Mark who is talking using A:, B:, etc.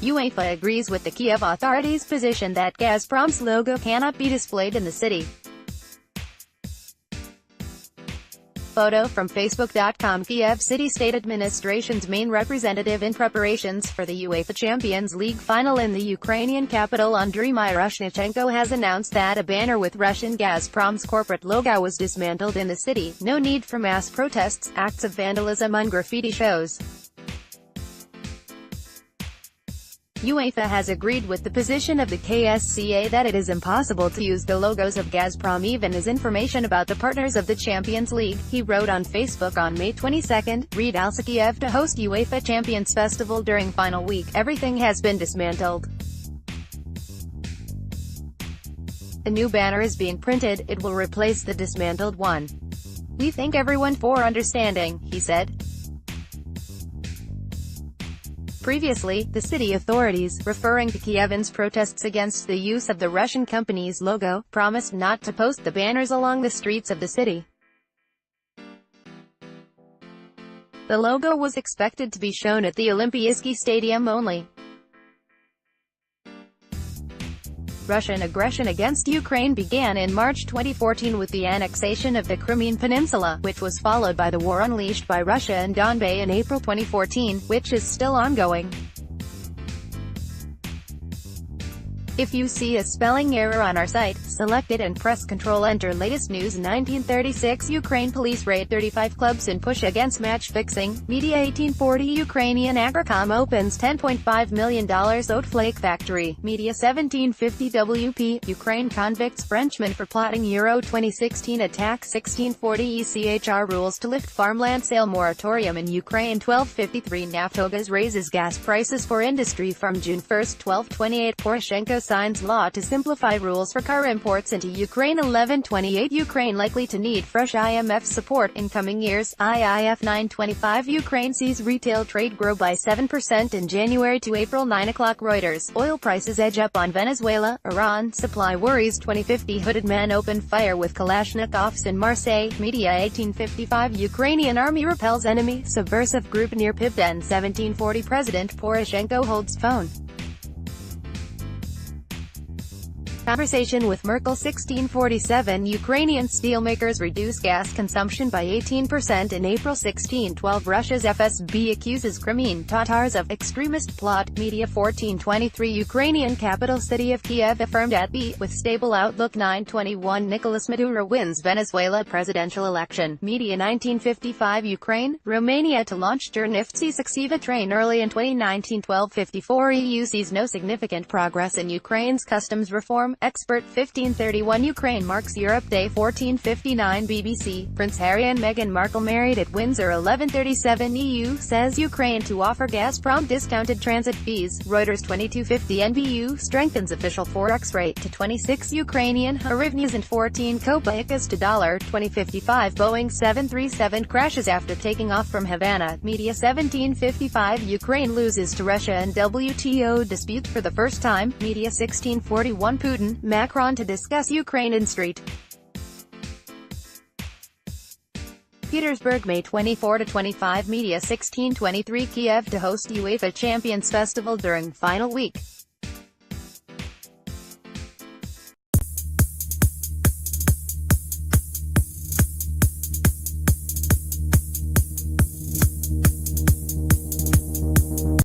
A: UEFA agrees with the Kyiv authorities' position that Gazprom's logo cannot be displayed in the city. Photo from Facebook.com. Kyiv City State Administration's main representative in preparations for the UEFA Champions League final in the Ukrainian capital, Andriy Myroshnichenko, has announced that a banner with Russian Gazprom's corporate logo was dismantled in the city. No need for mass protests, acts of vandalism and graffiti shows. UEFA has agreed with the position of the KSCA that it is impossible to use the logos of Gazprom even as information about the partners of the Champions League, he wrote on Facebook on May 22. Read also Kyiv to host UEFA Champions Festival during final week. Everything has been dismantled. A new banner is being printed. It will replace the dismantled one. We thank everyone for understanding, he said. Previously, the city authorities, referring to Kyivans' protests against the use of the Russian company's logo, promised not to post the banners along the streets of the city. The logo was expected to be shown at the Olympiyskiy Stadium only. Russian aggression against Ukraine began in March 2014 with the annexation of the Crimean Peninsula, which was followed by the war unleashed by Russia and Donbas in April 2014, which is still ongoing. If you see a spelling error on our site, select it and press Ctrl Enter. Latest news: 1936 Ukraine police raid 35 clubs in push against match fixing. Media 1840 Ukrainian Agricom opens $10.5 million oat flake factory. Media 1750 WP Ukraine convicts Frenchmen for plotting Euro 2016 attack. 1640 ECHR rules to lift farmland sale moratorium in Ukraine. 1253 Naftogaz raises gas prices for industry from June 1. 1228 Poroshenko signs law to simplify rules for car imports into Ukraine. 1128 Ukraine likely to need fresh IMF support in coming years. IIF 925 Ukraine sees retail trade grow by 7% in January to April. 9 o'clock Reuters. Oil prices edge up on Venezuela. Iran supply worries. 2050 hooded men open fire with Kalashnikovs in Marseille. Media 1855 Ukrainian army repels enemy subversive group near Pivden. 1740 President Poroshenko holds phone conversation with Merkel. 1647 Ukrainian steelmakers reduce gas consumption by 18% in April. 1612 Russia's FSB accuses Crimean Tatars of extremist plot. Media 1423 Ukrainian capital city of Kyiv affirmed at B with stable outlook. 921 Nicolas Maduro wins Venezuela presidential election. Media 1955 Ukraine, Romania to launch Chernivtsi Saxiva train early in 2019. 1254 EU sees no significant progress in Ukraine's customs reform. Expert 1531 Ukraine marks Europe Day. 1459 BBC, Prince Harry and Meghan Markle married at Windsor. 1137 EU says Ukraine to offer Gazprom discounted transit fees. Reuters. 2250 NBU strengthens official forex rate to 26 Ukrainian hryvnias and 14 kopecks to dollar. 2055 Boeing 737 crashes after taking off from Havana. Media 1755 Ukraine loses to Russia and WTO dispute for the first time. Media 1641 Putin, Macron to discuss Ukraine in street. Petersburg, May 24–25 Media 1623 Kyiv to host UEFA Champions Festival during final week.